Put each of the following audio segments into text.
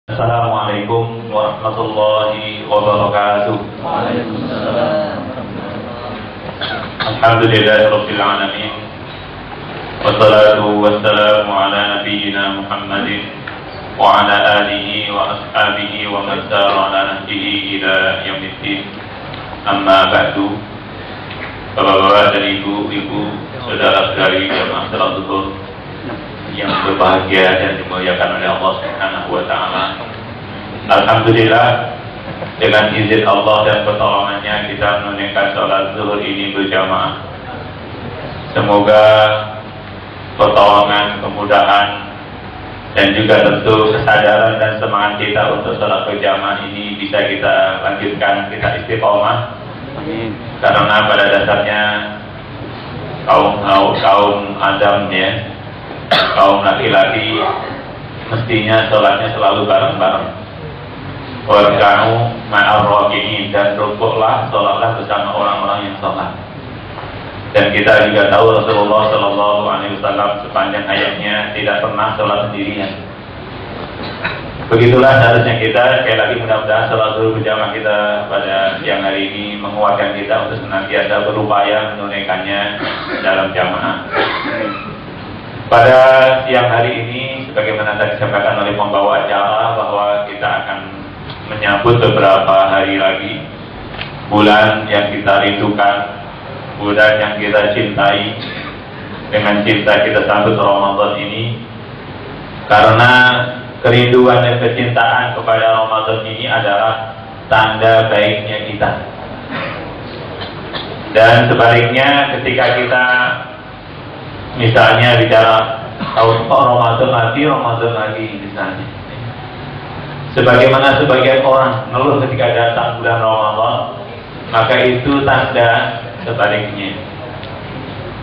Assalamualaikum warahmatullahi wabarakatuh. Waalaikumsalam. Alhamdulillahirabbil alamin. Wassalatu wassalamu ala nabiyyina Muhammadin wa ala alihi wa ashabihi wa man sara ala nahjihi ila yaumiddin. Amma ba'du. Bapak-bapak dan ibu-ibu, saudara-saudari jamaah salat zuhur yang berbahagia dan dimuliakan oleh Allah Subhanahu wa taala. Alhamdulillah, dengan izin Allah dan pertolongannya kita menunaikan salat zuhur ini berjamaah. Semoga pertolongan, kemudahan dan juga tentu kesadaran dan semangat kita untuk salat berjamaah ini bisa kita lanjutkan, kita istiqomah. Amin. Karena pada dasarnya kaum Adam ya, kaum laki-laki mestinya sholatnya selalu bareng-bareng. Warka'u ma'ar raki'in, dan rukuklah, sholatlah bersama orang-orang yang sholat. Dan kita juga tahu Rasulullah Shallallahu Alaihi Wasallam sepanjang hayatnya tidak pernah sholat sendirian. Begitulah seharusnya kita, sekali lagi mudah-mudahan sholat zuhur berjamaah kita pada siang hari ini menguatkan kita untuk senantiasa berupaya menunaikannya dalam jamaah. Pada siang hari ini, sebagaimana tadi disampaikan oleh pembawa acara, bahwa kita akan menyambut beberapa hari lagi bulan yang kita rindukan, bulan yang kita cintai. Dengan cinta kita sambut Ramadan ini, karena kerinduan dan kecintaan kepada Ramadan ini adalah tanda baiknya kita. Dan sebaliknya, ketika kita misalnya bicara tahun Ramadan lagi misalnya, sebagaimana sebagian orang ngeluh ketika datang bulan Ramadan, maka itu tanda sebaliknya.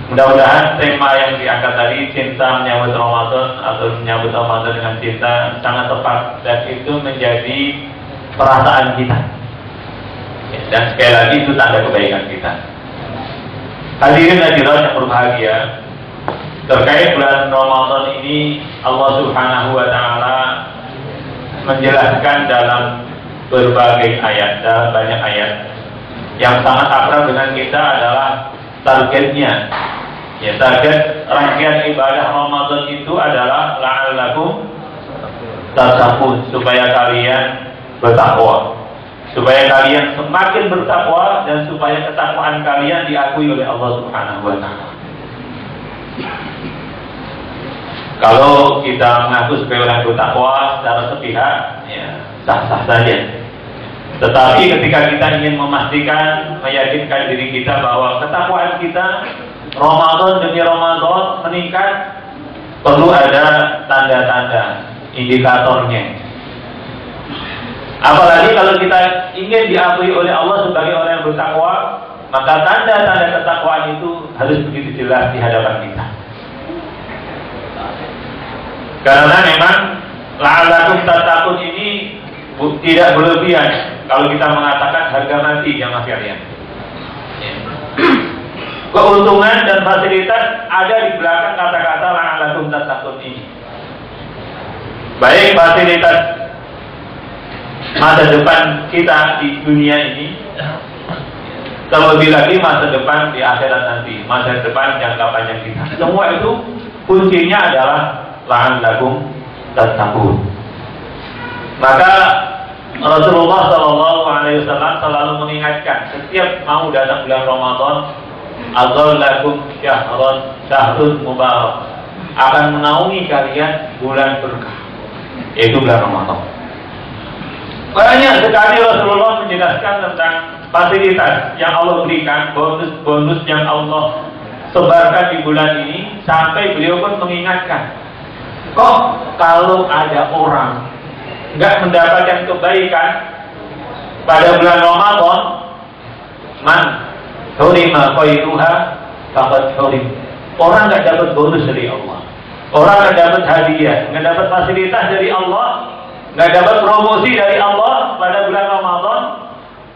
Mudah-mudahan tema yang diangkat tadi, cinta menyambut Ramadan atau menyambut Ramadan dengan cinta, sangat tepat, dan itu menjadi perasaan kita. Dan sekali lagi itu tanda kebaikan kita. Hadirin hadirat yang berbahagia, terkait bulan Ramadan ini Allah Subhanahu wa taala menjelaskan dalam berbagai ayat, dalam banyak ayat. Yang sangat akrab dengan kita adalah targetnya. Ya, target rangkaian ibadah Ramadan itu adalah la'allakum tattaqun, supaya kalian bertakwa, supaya kalian semakin bertakwa, dan supaya ketakwaan kalian diakui oleh Allah Subhanahu wa taala. Kalau kita mengaku sebagai orang bertakwa secara sepihak, ya sah-sah saja. Tetapi ketika kita ingin memastikan, meyakinkan diri kita bahwa ketakwaan kita Ramadan demi Ramadan meningkat, perlu ada tanda-tanda, indikatornya. Apalagi kalau kita ingin diakui oleh Allah sebagai orang yang bertakwa, maka tanda-tanda ketakwaan itu harus begitu jelas di hadapan kita. Karena memang la'allakum tattaqun ini tidak berlebihan kalau kita mengatakan harga mati jamaah sekalian. Keuntungan dan fasilitas ada di belakang kata-kata la'allakum tattaqun ini. Baik fasilitas masa depan kita di dunia ini, terlebih lagi masa depan di akhirat nanti, masa depan jangka panjang kita. Semua itu kuncinya adalah la'allakum tattaqun. Maka Rasulullah Shallallahu Alaihi Wasallam selalu mengingatkan setiap mau datang bulan Ramadan, azallakum syahrun mubarak, akan menaungi kalian bulan berkah, yaitu bulan Ramadan. Banyak sekali Rasulullah menjelaskan tentang fasilitas yang Allah berikan, bonus-bonus yang Allah sebarkan di bulan ini, sampai beliau pun mengingatkan, kok kalau ada orang nggak mendapatkan kebaikan pada bulan Ramadan, man hurima khairuha faqad hurim. Orang nggak dapat bonus dari Allah, orang nggak dapat hadiah, nggak dapat fasilitas dari Allah, nggak dapat promosi dari Allah pada bulan Ramadan,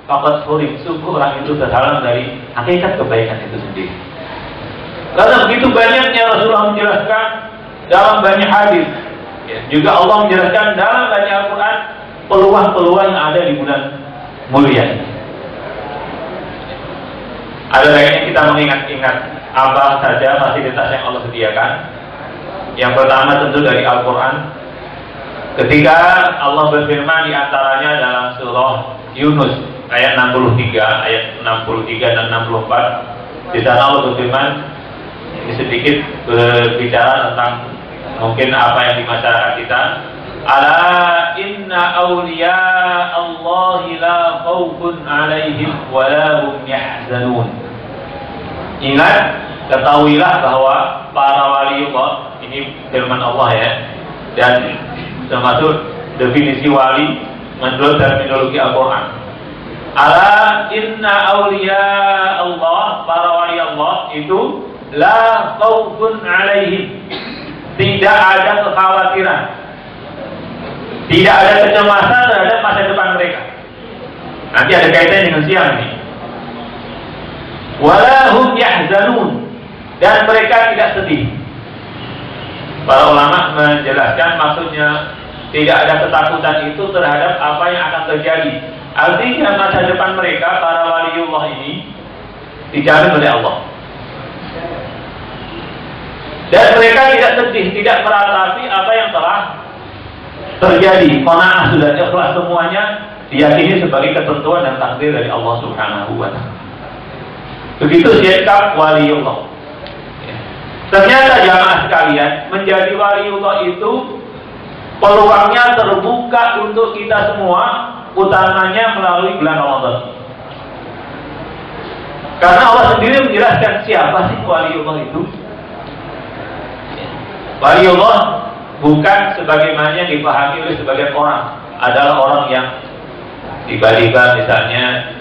faqad hurim. Sungguh orang itu terhalang dari hakikat kebaikan itu sendiri. Karena begitu banyaknya Rasulullah menjelaskan dalam banyak hadis. Ya, juga Allah menjelaskan dalam banyak Al-Quran peluang-peluang yang ada di bulan mulia ini. Ada baiknya kita mengingat-ingat apa saja fasilitas yang Allah sediakan. Yang pertama tentu dari Al-Quran. Ketika Allah berfirman di antaranya dalam surah Yunus ayat 63, ayat 63 dan 64, di sana Allah berfirman, ini sedikit berbicara tentang mungkin apa yang di masyarakat kita. Ala inna awliya Allahi la khawfun alaihim wa la hum yahzanun. Ingat, ketahuilah bahwa para wali Allah, ini firman Allah ya, dan termasuk definisi wali menurut terminologi Al-Quran. Ala inna awliya Allah, para wali Allah itu la khawfun alaihim, tidak ada kekhawatiran, tidak ada kecemasan terhadap masa depan mereka. Nanti ada kaitannya dengan siang ini. Wala hum yahzanun, dan mereka tidak sedih. Para ulama menjelaskan maksudnya tidak ada ketakutan itu terhadap apa yang akan terjadi. Artinya masa depan mereka, para waliullah ini, dijamin oleh Allah. Dan mereka tidak sedih, tidak meratapi apa yang telah terjadi. Qanaah sudah ikhlas semuanya, diyakini sebagai ketentuan dan takdir dari Allah Subhanahu wa Ta'ala. Begitu sikap waliullah. Ternyata jamaah sekalian, menjadi waliullah itu peluangnya terbuka untuk kita semua, utamanya melalui bulan Ramadan. Karena Allah sendiri menjelaskan siapa sih waliullah itu. Waliullah bukan sebagaimana yang dipahami oleh sebagian orang, adalah orang yang tiba-tiba misalnya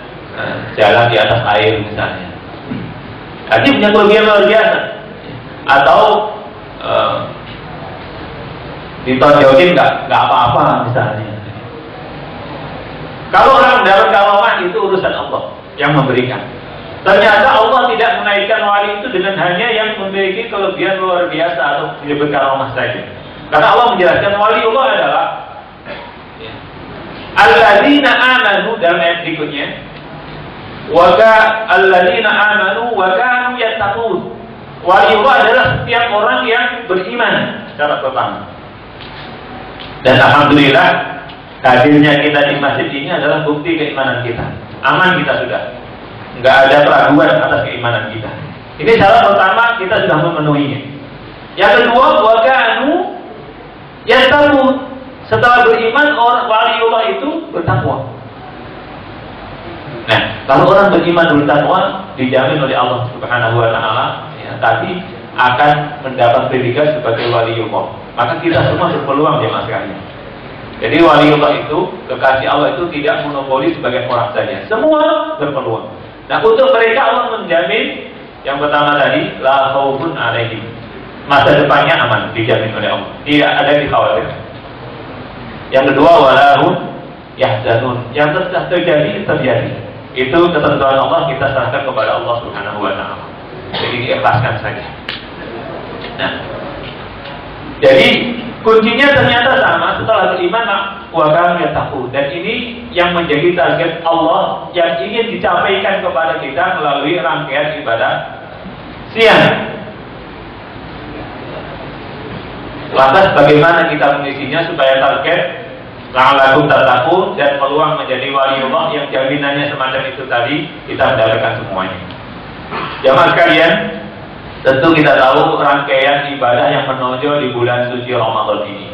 jalan di atas air misalnya. Artinya punya kelebihan luar biasa. Atau ditonjokin nggak apa-apa misalnya. Kalau orang dapat karomah itu urusan Allah yang memberikan. Ternyata Allah tidak menaikkan wali itu dengan hanya yang memiliki kelebihan luar biasa atau menyebut karomah saja. Karena Allah menjelaskan wali Allah adalah alladzina amanu dalam ayat berikutnya, wa alladzina amanu wa kanu yattaqun. Wali Allah adalah setiap orang yang beriman secara pertama. Dan alhamdulillah hadirnya kita di masjid ini adalah bukti keimanan kita. Aman kita sudah, nggak ada keraguan atas keimanan kita. Ini syarat pertama, kita sudah memenuhinya. Yang kedua, wa kanu yattaqun. Setelah beriman, orang waliullah itu bertakwa. Nah, kalau orang beriman bertakwa, dijamin oleh Allah Subhanahu wa Ta'ala, ya, tadi akan mendapat predikat sebagai waliullah. Maka kita semua berpeluang jemaah sekalian. Jadi waliullah itu, kekasih Allah itu tidak monopoli sebagai orang saja. Semua berpeluang. Nah, untuk mereka Allah menjamin yang pertama tadi, la khaufun alaihim. Masa depannya aman, dijamin oleh Allah. Tidak ada yang dikhawatirkan. Yang kedua, walahum yahzanun. Yang terjadi, terjadi. Itu ketentuan Allah, kita serahkan kepada Allah Subhanahu wa Ta'ala. Jadi diikhlaskan saja. Nah, jadi kuncinya ternyata sama. Setelah beriman, wa kanu yattaqun. Dan ini yang menjadi target Allah yang ingin dicapaikan kepada kita melalui rangkaian ibadah siang. Lantas bagaimana kita mengisinya supaya target la'allakum tattaqun dan peluang menjadi waliullah yang jaminannya semacam itu tadi kita mendapatkan semuanya. Jamaah sekalian, tentu kita tahu rangkaian ibadah yang menonjol di bulan suci Ramadan ini.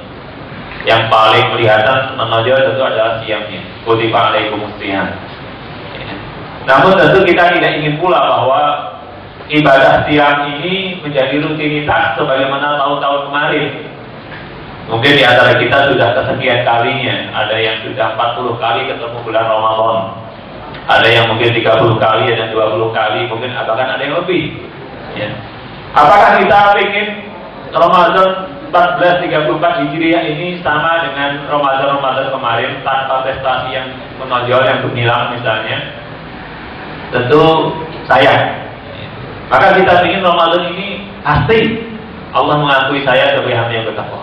Yang paling kelihatan menonjol tentu adalah siamnya. Kutiba alaikumus shiyam. Namun tentu kita tidak ingin pula bahwa ibadah siam ini menjadi rutinitas sebagaimana tahun-tahun kemarin. Mungkin di antara kita sudah kesekian kalinya, ada yang sudah 40 kali ketemu bulan Ramadan, ada yang mungkin 30 kali, ada 20 kali, mungkin bahkan ada yang lebih. Ya. Apakah kita ingin Ramadan 1434 Hijriah ini sama dengan Ramadan kemarin tanpa prestasi yang menonjol, yang gemilang misalnya? Tentu sayang. Maka kita ingin Ramadan ini pasti Allah mengakui saya sebagai hamba yang bertakwa.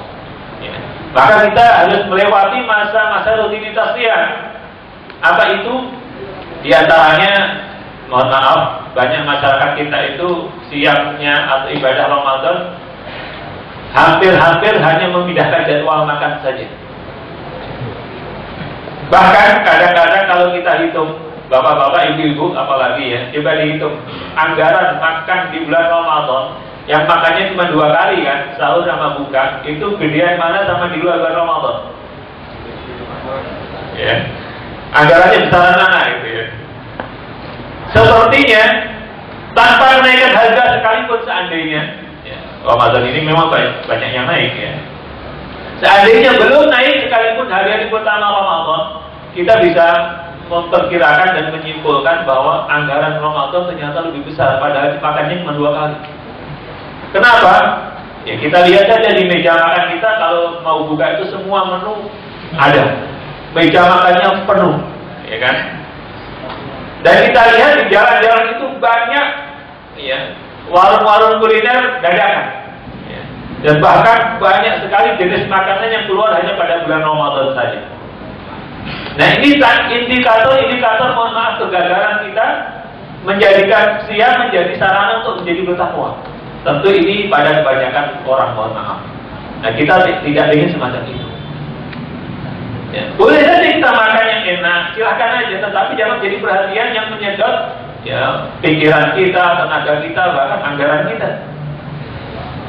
Ya. Maka kita harus melewati masa-masa rutinitas siang. Apa itu? Di antaranya, mohon maaf, banyak masyarakat kita itu siangnya atau ibadah Ramadan hampir-hampir hanya memindahkan jadwal makan saja. Bahkan kadang-kadang kalau kita hitung, bapak-bapak, ibu-ibu, apalagi ya, coba dihitung anggaran makan di bulan Ramadan yang makannya cuma 2 kali kan, sahur sama buka, itu gedean mana sama di luar bulan Ramadan? Ya. Anggarannya besaran mana gitu ya. Sepertinya tanpa menaikkan harga sekalipun seandainya ya, Ramadan ini memang banyak yang naik ya. Seandainya belum naik sekalipun hari-hari pertama Ramadan, kita bisa memperkirakan dan menyimpulkan bahwa anggaran Ramadan ternyata lebih besar, padahal makannya cuma 2 kali. Kenapa? Ya kita lihat saja di meja makan kita, kalau mau buka itu semua menu ada. Meja makannya penuh, ya kan? Dan kita lihat di jalan-jalan itu banyak, ya, warung-warung kuliner dadakan, ya. Dan bahkan banyak sekali jenis makanan yang keluar hanya pada bulan Ramadan saja. Nah ini indikator mohon maaf kegagalan kita menjadikan siang menjadi sarana untuk menjadi bertakwa. Tentu ini pada kebanyakan orang, mohon maaf. Nah kita tidak ingin semacam itu. Ya, boleh saja kita makan yang enak, silahkan aja, tetapi jangan jadi perhatian yang menyedot ya, pikiran kita, tenaga kita, bahkan anggaran kita.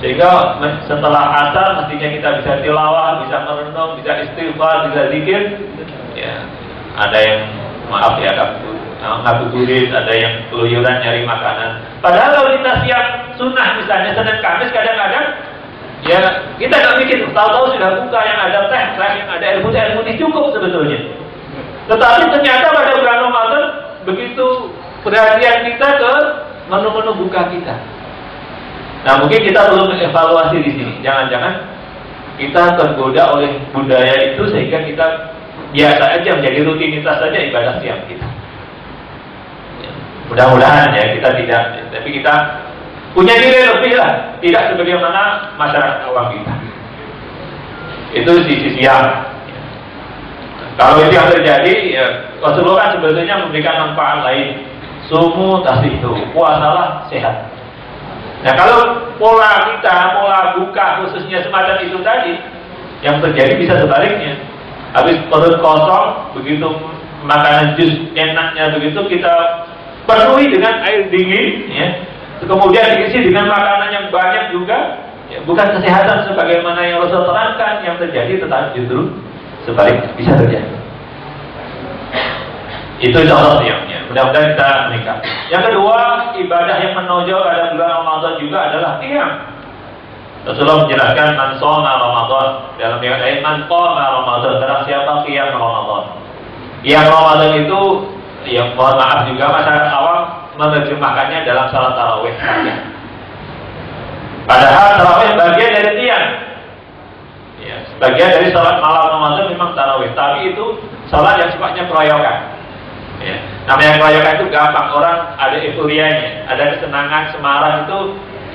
Sehingga setelah asar mestinya kita bisa tilawah, bisa merenung, bisa istighfar, bisa zikir. Ya, ada yang maaf ya ngabuburit, ada yang keluyuran nyari makanan. Padahal kalau kita siap sunnah misalnya Senin Kamis kadang-kadang ya kita nggak mikir, tahu-tahu sudah buka, yang ada teh, yang ada air putih cukup sebetulnya. Tetapi ternyata pada bulan Ramadan begitu perhatian kita ke menu-menu buka kita. Nah mungkin kita perlu mengevaluasi di sini. Jangan-jangan kita tergoda oleh budaya itu sehingga kita biasa aja menjadi rutinitas saja ibadah siang kita. Ya, mudah-mudahan ya kita tidak, tapi kita punya nilai lebih lah, tidak sebagaimana masyarakat awam kita. Itu sisi siang. Kalau itu yang terjadi, ya, Rasulullah kan sebetulnya memberikan manfaat lain. Sumu tasihu, puasalah sehat. Nah kalau pola kita, pola buka khususnya semacam itu tadi, yang terjadi bisa sebaliknya. Habis perut kosong, begitu makanan jus enaknya begitu kita penuhi dengan air dingin, ya. Kemudian diisi dengan makanan yang banyak juga, ya, bukan kesehatan sebagaimana yang Rasul terangkan, yang terjadi tetapi justru sebaliknya bisa terjadi. Itu contoh ya. Mudah-mudahan kita menikah. Yang kedua, ibadah yang menonjol pada bulan Ramadan juga adalah qiyam. Rasulullah menjelaskan man shoma Ramadan dalam ayat man qama Ramadan, barang siapa qiyam Ramadan. Qiyam Ramadan itu yang mohon maaf juga masyarakat awam menerjemahkannya dalam salat tarawih saja. Padahal tarawih bagian dari qiyam. Ya, bagian dari salat malam Ramadan memang tarawih, tapi itu salat yang sifatnya keroyokan. Ya, namanya keroyokan itu gampang, orang ada euforianya, ada kesenangan, semarak itu,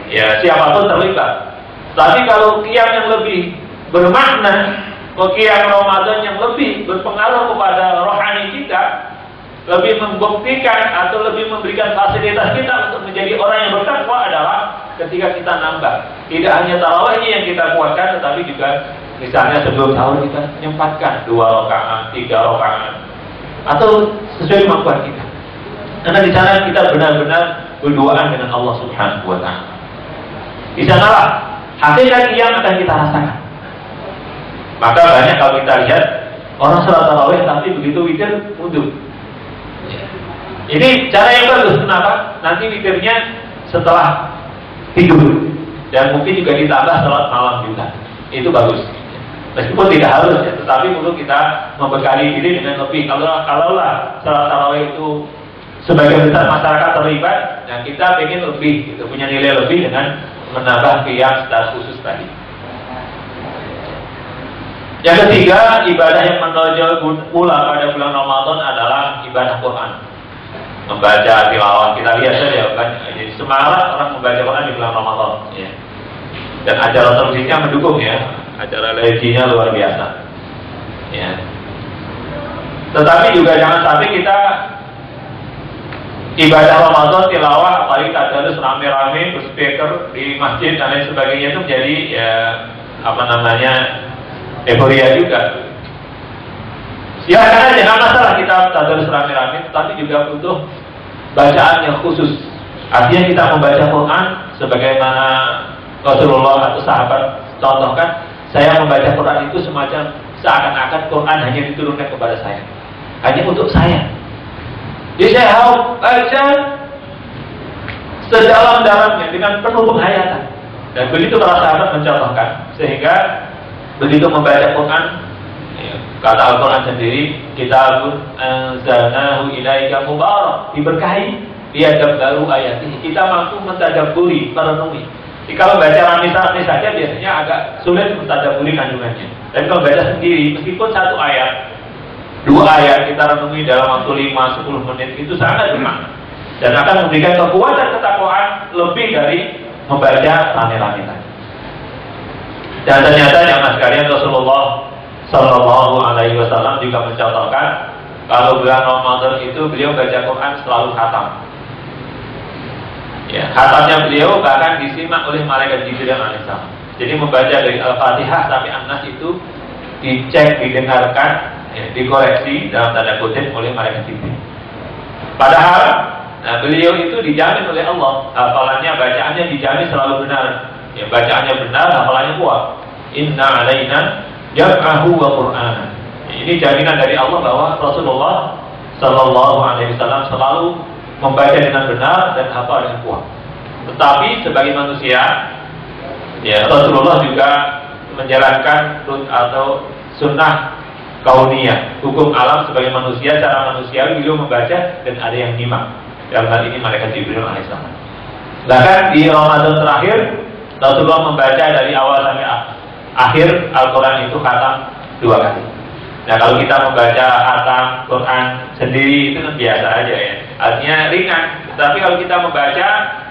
ya siapapun terlibat. Tapi kalau qiyam yang lebih bermakna, qiyam Ramadan yang lebih berpengaruh kepada rohani kita, lebih membuktikan atau lebih memberikan fasilitas kita untuk menjadi orang yang bertakwa adalah ketika kita nambah. Tidak hanya tarawihnya yang kita kuatkan, tetapi juga misalnya sebelum sahur kita nyempatkan 2 rakaat, 3 rakaat, atau sesuai kemampuan kita. Karena di sana kita benar-benar berduaan dengan Allah Subhanahu wa Ta'ala. Di sanalah hakikat yang akan kita rasakan. Maka banyak kalau kita lihat orang salat tarawih tapi begitu witir mundur. Ini cara yang bagus. Kenapa? Nanti witirnya setelah tidur, dan mungkin juga ditambah salat malam juga. Itu bagus. Meskipun tidak harus ya, tetapi perlu kita membekali diri dengan lebih. Kalaulah salat tarawih itu sebagian besar masyarakat terlibat, nah kita ingin lebih, gitu, punya nilai lebih dengan menambah qiyam secara khusus tadi. Yang ketiga, ibadah yang menonjol pula pada bulan Ramadan adalah ibadah Quran. Membaca tilawah, kita lihat saja kan, jadi semarak orang membaca Quran di bulan Ramadan. Ya. Dan acara televisinya mendukung ya, acara religinya luar biasa. Ya. Tetapi juga jangan sampai kita ibadah Ramadan, tilawah, apalagi tadarus rame-rame, berspeaker di masjid dan lain sebagainya itu menjadi ya apa namanya euforia juga. Ya karena jangan masalah kita tadarus rame-rame, tapi juga butuh bacaan yang khusus. Artinya kita membaca Quran sebagaimana Rasulullah atau sahabat contohkan, saya membaca Quran itu semacam seakan-akan Quran hanya diturunkan kepada saya, hanya untuk saya. Jadi saya harus baca sedalam-dalamnya dengan penuh penghayatan. Dan begitu para sahabat mencontohkan, sehingga begitu membaca Quran, kata Al-Quran sendiri, kitabun anzalnahu ilaika mubarak, diberkahi, liyadabbaru ayatihi. Kita mampu mentadabburi, merenungi. Jadi kalau baca rame-rame saja biasanya agak sulit mentadabburi kandungannya. Dan kalau baca sendiri, meskipun satu ayat, 2 ayat kita renungi dalam waktu 5-10 menit itu sangat bermakna dan akan memberikan kekuatan ketakwaan lebih dari membaca rame-rame tadi. Dan ternyata jamaah sekalian, Rasulullah Sallallahu Alaihi Wasallam juga mencontohkan kalau bulan Ramadan itu beliau baca Quran selalu khatam. Ya, khatamnya beliau bahkan disimak oleh malaikat Jibril alaihissalam. Jadi membaca dari Al-Fatihah sampai An-Nas itu dicek, didengarkan, ya, dikoreksi dalam tanda kutip oleh malaikat Jibril. Padahal beliau itu dijamin oleh Allah, hafalannya, bacaannya dijamin selalu benar. Ya, bacaannya benar, hafalannya kuat. Inna alaina jam'ahu wa Qur'an. Ini jaminan dari Allah bahwa Rasulullah Sallallahu Alaihi Wasallam selalu membaca dengan benar dan hafal dengan kuat. Tetapi sebagai manusia, ya Rasulullah juga menjalankan atau sunnah kauniyah, hukum alam sebagai manusia, secara manusiawi beliau membaca dan ada yang nyimak. Dalam hal ini malaikat Jibril alaihissalam. Bahkan di Ramadan terakhir Rasulullah membaca dari awal sampai akhir Al-Quran itu khatam 2 kali. Nah kalau kita membaca khatam Quran sendiri itu kan biasa aja ya, artinya ringan. Tapi kalau kita membaca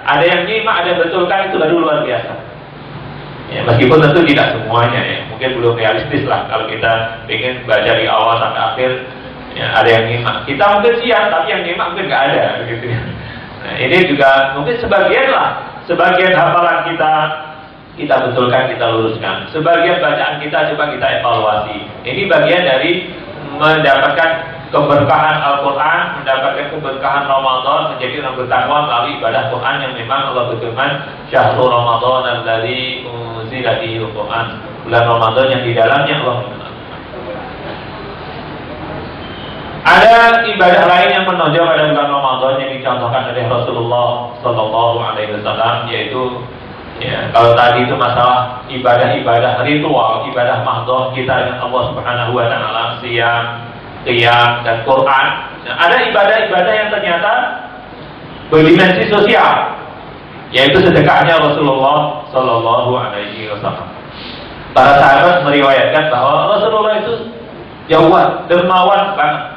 ada yang nyimak, ada yang betulkan, itu baru luar biasa. Ya, meskipun tentu tidak semuanya ya, mungkin belum realistis lah kalau kita ingin baca di awal sampai akhir ya, ada yang nyimak. Kita mungkin siap, tapi yang nyimak mungkin nggak ada begitu ya. Nah ini juga mungkin sebagian lah, sebagian hafalan kita betulkan, kita luruskan. Sebagian bacaan kita coba kita evaluasi. Ini bagian dari mendapatkan keberkahan Al-Quran, mendapatkan keberkahan Ramadan, menjadi orang bertakwa melalui ibadah Quran yang memang Allah berfirman, Syahrul Ramadan alladzi unzila fihi Al-Quran. Bulan Ramadan yang di dalamnya Allah mengenal. Ada ibadah lain yang menonjol pada bulan Ramadan yang dicontohkan oleh Rasulullah Sallallahu Alaihi Wasallam, yaitu ya, kalau tadi itu masalah ibadah-ibadah ritual, ibadah mahdoh kita dengan Allah Subhanahu Wa Taala, siam, qiyam dan Quran. Nah, ada ibadah-ibadah yang ternyata berdimensi sosial, yaitu sedekahnya Rasulullah Sallallahu Alaihi Wasallam. Para sahabat meriwayatkan bahwa Rasulullah itu jawab, dermawan banget.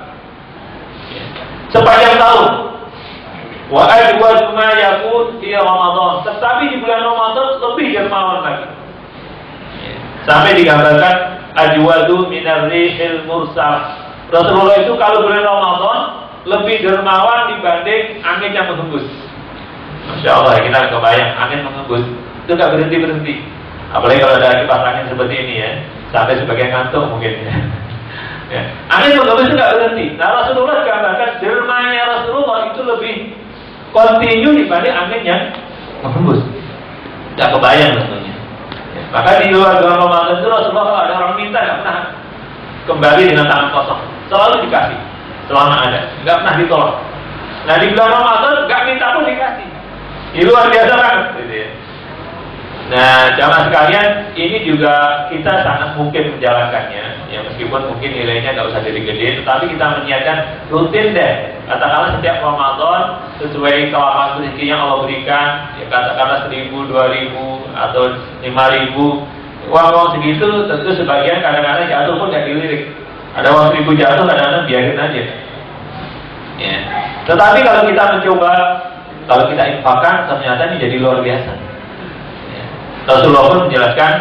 Sepanjang tahun, wa ajwad ma yakun di Ramadan, tetapi di bulan Ramadan lebih dermawan lagi. Sampai digambarkan ajwadu minar rihil mursal. Rasulullah itu kalau bulan Ramadan lebih dermawan dibanding angin yang menghembus. Masya Allah, kita kebayang angin menghembus itu gak berhenti-berhenti. Apalagi kalau ada kipas angin seperti ini ya, sampai sebagian ngantuk mungkin ya. Ya. Angin menghembus itu gak berhenti. Nah Rasulullah gambarkan dermanya Rasulullah itu lebih kontinu dibanding angin yang menghembus. Gak kebayang tentunya. Ya. Maka di luar bulan Ramadan itu Rasulullah kalau ada orang minta gak pernah kembali dengan tangan kosong, selalu dikasih selama ada, gak pernah ditolak. Nah di bulan Ramadan gak minta pun dikasih. Ini luar biasa banget gitu ya. Nah jamaah sekalian, ini juga kita sangat mungkin menjalankannya ya, meskipun mungkin nilainya nggak usah gede-gede, tetapi kita menyiapkan rutin deh. Katakanlah setiap Ramadan sesuai kelapangan rezeki yang Allah berikan ya, katakanlah 1.000, 2.000 atau 5.000. Uang segitu tentu sebagian kadang-kadang jatuh pun nggak dilirik. Ada uang 1.000 jatuh, kadang-kadang biarin aja ya. Tetapi kalau kita mencoba, kalau kita infakkan, ternyata ini jadi luar biasa. Rasulullah pun menjelaskan,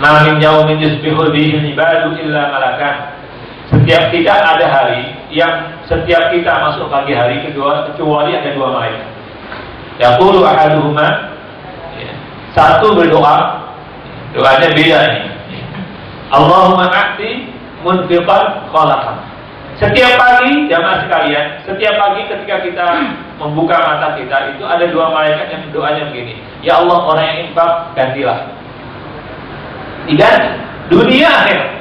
ma min yaumin yusbihu bihi al-ibadu illa malakan. Setiap kita ada hari yang setiap kita masuk pagi hari kedua kecuali ada dua malaikat. Yaqulu ahaduhuma, satu berdoa, doanya beda nih. Allahumma a'ti munfiqan khalaqan. Setiap pagi jamaah sekalian, setiap pagi ketika kita membuka mata kita itu ada dua malaikat yang doanya begini. Ya Allah, orang yang infak gantilah. Dan dunia akhirat.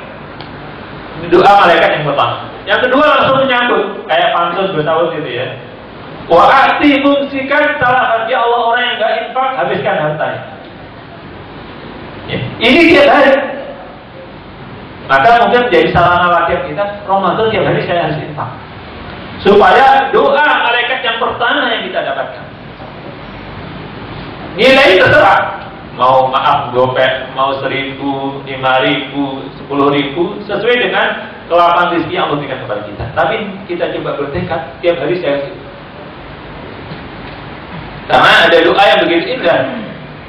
Doa malaikat yang pertama. Yang kedua langsung menyambut kayak pantun bertahun gitu ya. Wa ati mumsikan talahan, ya Allah, orang yang enggak infak habiskan hartanya. Ya. Ini tiap hari. Maka mungkin jadi sarana latihan kita, Ramadan tiap hari saya harus infak. Supaya doa malaikat yang pertama yang kita dapatkan. Nilai terserah. Mau maaf gopek, mau 1.000, 5.000, 10.000, sesuai dengan kelapangan rezeki yang Allah berikan kepada kita. Tapi kita coba bertekad tiap hari saya harus infak. Karena ada doa yang begitu indah.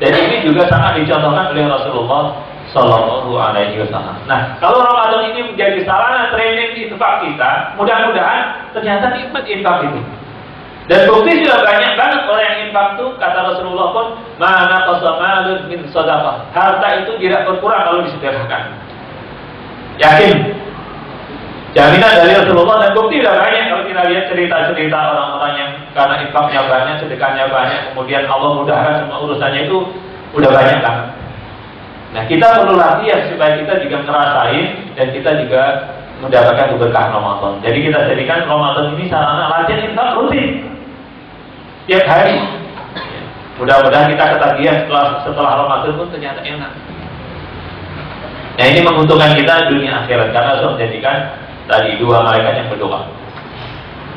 Dan ini juga sangat dicontohkan oleh Rasulullah Sallallahu Alaihi Wasallam. Nah, kalau Ramadan ini menjadi sarana training infak kita, mudah-mudahan ternyata nikmat infak itu. Dan bukti sudah banyak banget orang yang infak itu, kata Rasulullah pun, mana qasamalun min shadaqah. Harta itu tidak berkurang kalau disedekahkan. Yakin? Jaminan dari Rasulullah, dan bukti sudah banyak kalau kita lihat cerita-cerita orang-orang yang karena infaknya banyak, sedekahnya banyak, kemudian Allah mudahkan semua urusannya, itu udah banyak banget. Nah, kita perlu latihan supaya kita juga ngerasain dan kita juga mendapatkan keberkahan Ramadan. Jadi kita jadikan Ramadan ini sarana latihan infak rutin tiap hari. Mudah-mudahan kita ketagihan setelah Ramadan pun ternyata enak. Nah, ini menguntungkan kita dunia akhirat karena sudah menjadikan tadi dua malaikat yang berdoa.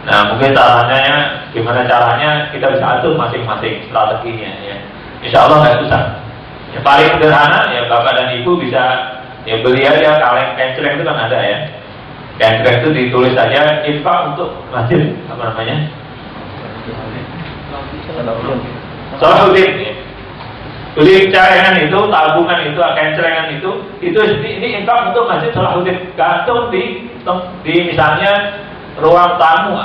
Nah, mungkin caranya, gimana caranya kita bisa atur masing-masing strateginya ya. Insya Allah nggak susah. Yang paling sederhana ya bapak dan ibu bisa ya beli aja kaleng kencreng itu kan ada ya. Kencreng itu ditulis saja infak untuk masjid apa namanya? Salahuddin. Beli celengan itu, tabungan itu, kencrengan itu ini infak untuk masjid Salahuddin. Gantung di misalnya ruang tamu,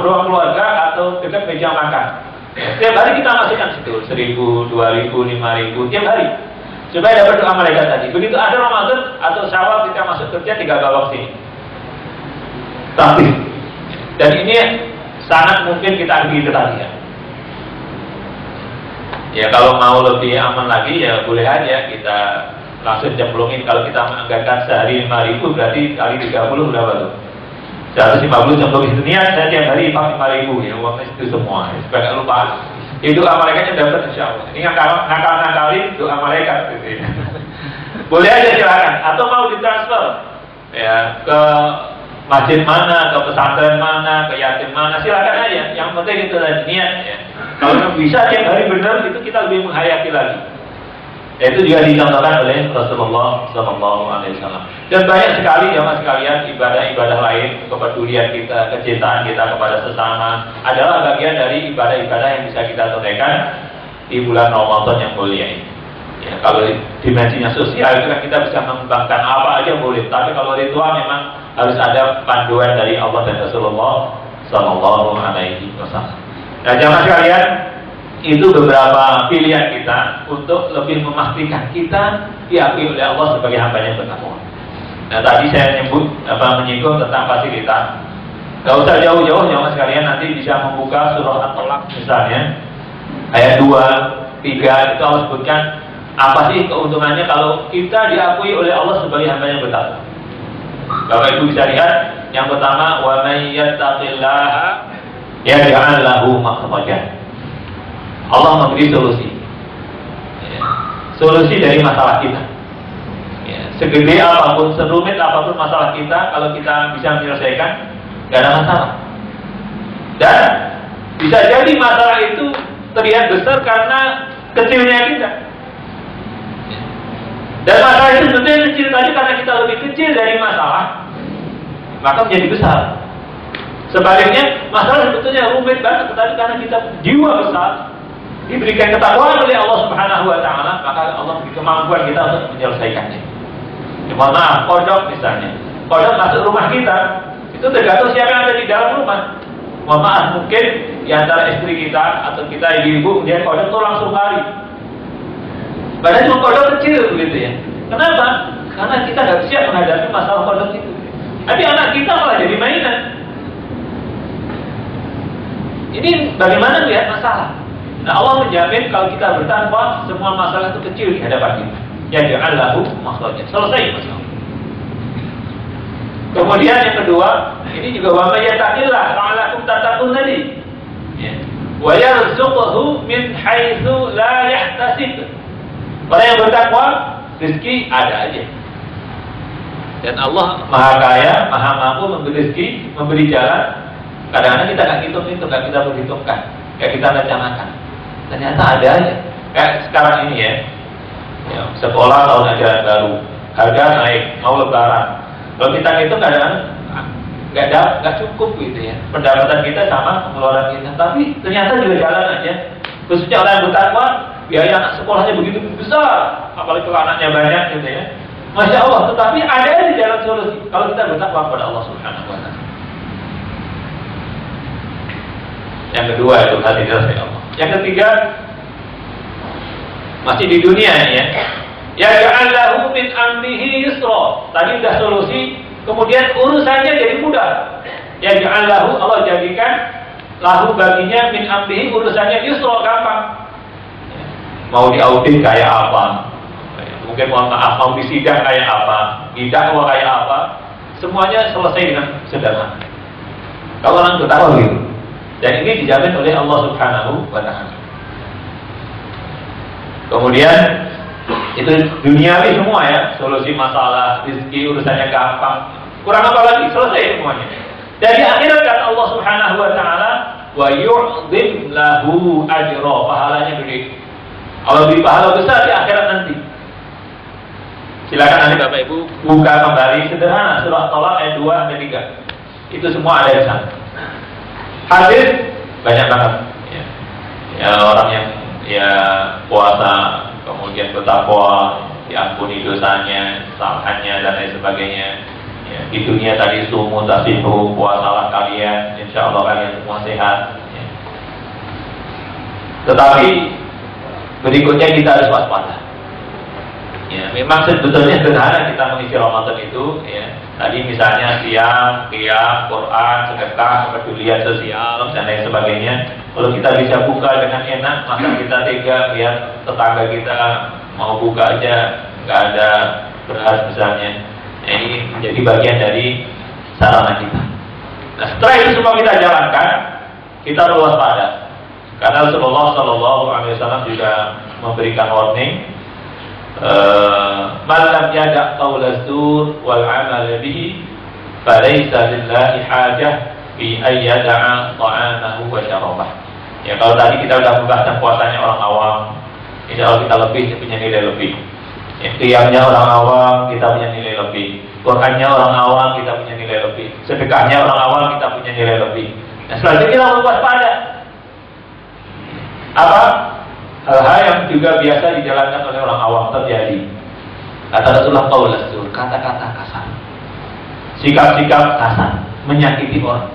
ruang keluarga atau dekat meja makan. Tiap hari kita masukkan situ 1.000, 2.000, 5.000 tiap hari supaya dapat doa malaikat tadi. Begitu ada Ramadan atau Syawal kita masuk kerja 3 babak sini. Tapi dan ini sangat mungkin kita ambil ketagihan. Ya kalau mau lebih aman lagi ya boleh aja kita langsung cemplungin. Kalau kita menganggarkan sehari 5.000 berarti kali 30 berapa tuh? 150 cemplungin itu niat saya tiap hari 5.000 ya uangnya itu semua supaya nggak lupa. Itu doa malaikatnya dapat insya Allah. Ini ngakal-ngakalin doa malaikat gitu ya. Boleh aja silakan. Atau mau ditransfer ya ke masjid mana, ke pesantren mana, ke yatim mana, silakan aja. Yang penting itu tadi niat ya. Kalau bisa tiap hari benar itu kita lebih menghayati lagi. Itu juga dicontohkan oleh Rasulullah SAW. Dan banyak sekali jamaah sekalian ibadah-ibadah lain, kepedulian kita, kecintaan kita kepada sesama adalah bagian dari ibadah-ibadah yang bisa kita tunaikan di bulan Ramadan yang mulia ini. Ya, kalau dimensinya sosial itu kan kita bisa mengembangkan apa aja boleh, tapi kalau ritual memang harus ada panduan dari Allah dan Rasulullah SAW. Nah, jamaah sekalian, itu beberapa pilihan kita untuk lebih memastikan kita diakui oleh Allah sebagai hamba-Nya yang bertakwa. Nah, tadi saya menyinggung tentang fasilitas. Gak usah jauh-jauh jamaah sekalian, nanti bisa membuka surah At-Talaq misalnya ayat 2, 3 itu Allah sebutkan apa sih keuntungannya kalau kita diakui oleh Allah sebagai hamba-Nya yang bertakwa. Bapak Ibu bisa lihat yang pertama, wa may yattaqillaha yaj'al lahu makhrajan. Allah memberi solusi ya, solusi dari masalah kita ya, segede apapun, serumit apapun masalah kita, kalau kita bisa menyelesaikan gak ada masalah. Dan bisa jadi masalah itu terlihat besar karena kecilnya kita, dan masalah itu sebetulnya kecil tadi karena kita lebih kecil dari masalah maka menjadi besar. Sebaliknya masalah sebetulnya rumit banget tetapi karena kita jiwa besar diberikan ketakwaan oleh Allah Subhanahu wa taala, maka Allah beri kemampuan kita untuk menyelesaikannya. Mohon maaf, kodok misalnya. Kodok masuk rumah kita, itu tergantung siapa yang ada di dalam rumah. Mohon maaf, mungkin di antara istri kita atau kita ibu-ibu dia kodok tuh langsung lari. Padahal cuma kodok kecil begitu ya. Kenapa? Karena kita nggak siap menghadapi masalah kodok itu. Tapi anak kita malah jadi mainan. Ini bagaimana melihat masalah? Nah, Allah menjamin kalau kita bertakwa, semua masalah itu kecil di hadapan kita. Ya ja'allahu makhrajan. Selesai masalah. Kemudian yang kedua, ini juga wa may yattaqillah la'allakum tattaqun tadi. Ya. Wa yarzuqhu min haitsu la yahtasib. Orang yang bertakwa, rezeki ada aja. Dan Allah Maha Kaya, Maha Mampu memberi rezeki, memberi jalan. Kadang-kadang kita nggak hitung-hitung, nggak kita perhitungkan, nggak kita rencanakan. Ternyata ada aja. Kayak sekarang ini ya, sekolah tahun ajaran baru, harga naik, mau lebaran. Kalau kita hitung kadang-kadang nggak cukup gitu ya. Pendapatan kita sama pengeluaran kita, tapi ternyata juga jalan aja. Khususnya orang yang bertakwa, biaya anak sekolahnya begitu besar, apalagi kalau anaknya banyak gitu ya. Masya Allah, tetapi ada di jalan solusi kalau kita bertakwa kepada Allah Subhanahu wa taala. Yang kedua itu hati dari Allah. Yang ketiga masih di dunia ini ya. Ya ja'alahu min amrihi yusra. Tadi sudah solusi, kemudian urusannya jadi mudah. Ya ja'alahu, Allah jadikan lahu baginya min amrihi urusannya yusra, gampang. Mau diaudit kayak apa? Mungkin mohon maaf, mau disidang kayak apa, didakwa kayak apa, semuanya selesai dengan sederhana. Kalau orang bertakwa gitu, dan ini dijamin oleh Allah Subhanahu wa taala. Kemudian itu duniawi semua ya, solusi masalah, rezeki urusannya gampang. Kurang apa lagi? Selesai semuanya. Dan di akhirat kata Allah Subhanahu wa taala, wa yu'dhim lahu ajra, pahalanya gede. Allah beri pahala besar di akhirat nanti. Silakan nanti Bapak Ibu buka kembali sederhana surah Tolak ayat 2 dan 3. Itu semua ada di sana. Hadis banyak banget. Ya, orang yang ya puasa kemudian bertakwa, diampuni dosanya, kesalahannya dan lain sebagainya. Ya, di dunia tadi sumu tasihu, puasalah kalian, insya Allah kalian semua sehat. Ya. Tetapi berikutnya kita harus waspada. Ya, memang sebetulnya sederhana kita mengisi Ramadan itu, ya. Tadi misalnya siam, qiyam, Quran, sedekah, kepedulian sosial dan lain sebagainya. Kalau kita bisa buka dengan enak, maka kita tega lihat tetangga kita mau buka aja nggak ada beras misalnya. Ya, ini menjadi bagian dari sarana kita. Nah, setelah itu semua kita jalankan, kita perlu waspada. Karena Rasulullah SAW juga memberikan warning. Man lam yada' qawla zur wal 'amal bihi falaysa lillahi hajah fi ay yada'a ta'amahu wa syarabah. Ya, kalau tadi kita sudah membahas puasanya orang awam, insya Allah kita punya nilai lebih. Ya, qiyamnya orang awam kita punya nilai lebih. Qurannya orang awam kita punya nilai lebih. Sedekahnya orang awam kita punya nilai lebih. Nah, selanjutnya kita harus waspada. Apa? Hal-hal yang juga biasa dijalankan oleh orang awam terjadi. Kata Rasulullah SAW, kata-kata kasar, sikap-sikap kasar, menyakiti orang.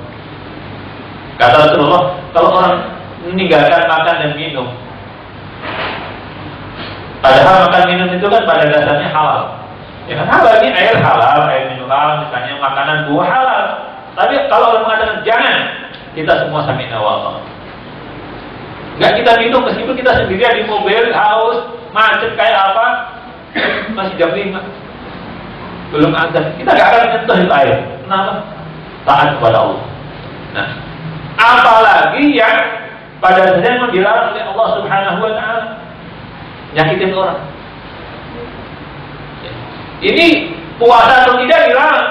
Kata Rasulullah, kalau orang meninggalkan makan dan minum, padahal makan minum itu kan pada dasarnya halal. Ya kan halal, ini air halal, air mineral, misalnya makanan buah halal. Tapi kalau orang mengatakan jangan, kita semua sami'na wa ata'na. Nggak kita minum meskipun kita sendirian di mobil, haus, macet kayak apa, masih jam 5 belum azan, kita nggak akan menyentuh itu air. Kenapa? Taat kepada Allah. Nah, apalagi yang pada dasarnya memang dilarang oleh Allah Subhanahu wa taala, nyakitin orang. Ini puasa atau tidak dilarang.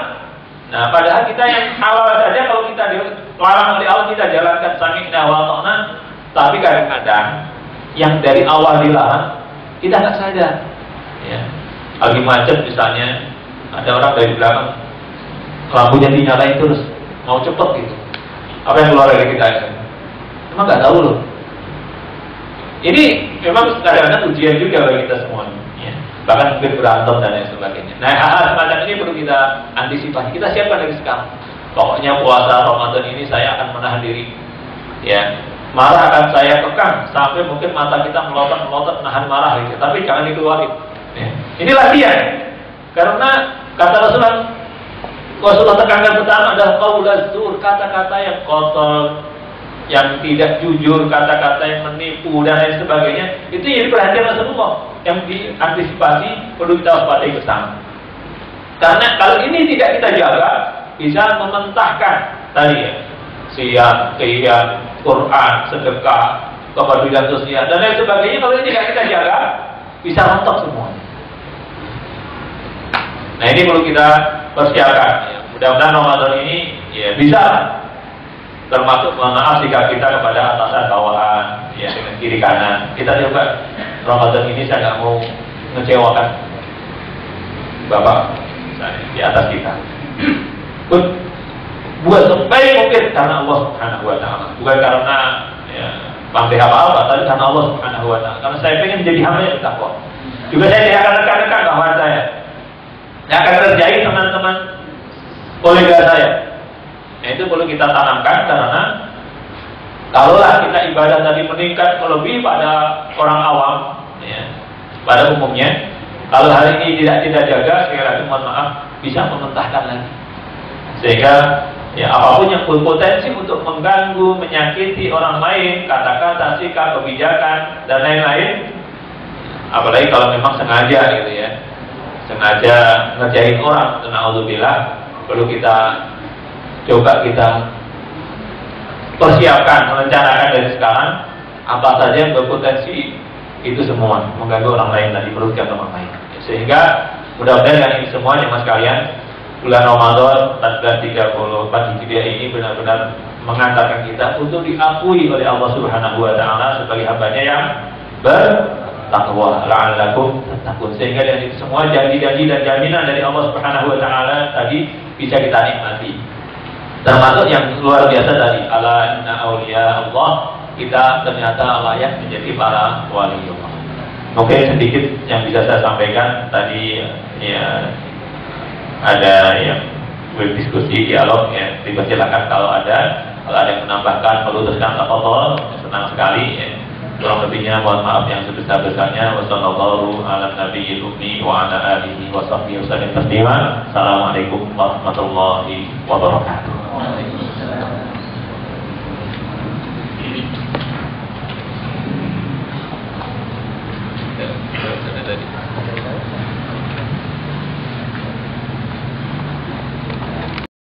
Nah, padahal kita yang halal saja kalau kita dilarang oleh Allah, kita jalankan sami'na wa ata'na. Tapi kadang-kadang yang dari awal dilarang kita nggak sadar. Ya. Lagi macet misalnya, ada orang dari belakang lampunya dinyalain terus, mau cepet gitu. Apa yang keluar dari kita? Emang nggak tahu loh. Ini memang kadang-kadang ujian juga bagi kita semua, ya. Bahkan mungkin berantem dan lain sebagainya. Nah, hal semacam ini perlu kita antisipasi. Kita siapkan dari sekarang. Pokoknya puasa Ramadan ini saya akan menahan diri, ya. Marah akan saya kekang sampai mungkin mata kita melotot nahan marah gitu. Tapi jangan dikeluarin. Ya. Ini latihan. Karena kata Rasulullah tekankan pertama adalah qaulaz zur, kata-kata yang kotor, yang tidak jujur, kata-kata yang menipu dan lain sebagainya. Itu jadi perhatian Rasulullah yang diantisipasi, perlu kita waspadai bersama. Karena kalau ini tidak kita jaga, bisa mementahkan tadi ya, siap, qiyam, Quran, sedekah, kepedulian sosial dan lain sebagainya. Kalau ini tidak kita jaga, bisa rontok semuanya. Nah, ini perlu kita persiapkan. Ya. Mudah-mudahan Ramadan ini ya bisa, termasuk maaf sikap kita kepada atasan bawahan, ya, dengan kiri kanan. Kita coba Ramadan ini saya nggak mau mengecewakan Bapak di atas kita. Buat sebaik mungkin karena Allah Subhanahu Wa Taala, bukan karena ya, pamrih apa-apa, tapi karena Allah Subhanahu Wa Taala. Karena saya ingin menjadi hamba yang bertakwa. Juga saya tidak akan rekan-rekan bahwa saya akan terjadi teman-teman kolega saya. Nah, itu perlu kita tanamkan karena kalaulah kita ibadah tadi meningkat lebih pada orang awam, ya, pada umumnya, kalau hari ini tidak kita jaga, sekali lagi mohon maaf, bisa mementahkan lagi. Sehingga ya apapun yang berpotensi untuk mengganggu, menyakiti orang lain, kata-kata, sikap, kebijakan dan lain-lain, apalagi kalau memang sengaja gitu ya, sengaja ngerjain orang, na'udzubillah, perlu kita coba kita persiapkan, merencanakan dari sekarang apa saja yang berpotensi itu semua mengganggu orang lain dan diperlukan orang lain. Sehingga mudah-mudahan yang ini semua yang mas kalian, bulan Ramadan 1434 Hijriah ini benar-benar mengantarkan kita untuk diakui oleh Allah Subhanahu Wa Taala sebagai hambanya yang bertakwa, la'allakum tattaqun. Sehingga dari itu semua janji-janji dan jaminan dari Allah Subhanahu Wa Taala tadi bisa kita nikmati. Termasuk yang luar biasa tadi, ala inna awliya Allah, kita ternyata layak menjadi para wali Allah. Mungkin sedikit yang bisa saya sampaikan tadi, ya ada yang berdiskusi, dialog, ya dipersilakan kalau ada yang menambahkan, perlu teruskan tafadhol, senang sekali. Ya. Kurang lebihnya mohon maaf yang sebesar-besarnya. Wassallallahu ala nabiyil ummi wa ala alihi wa sahbihi wasallam taslima. Assalamualaikum warahmatullahi wabarakatuh.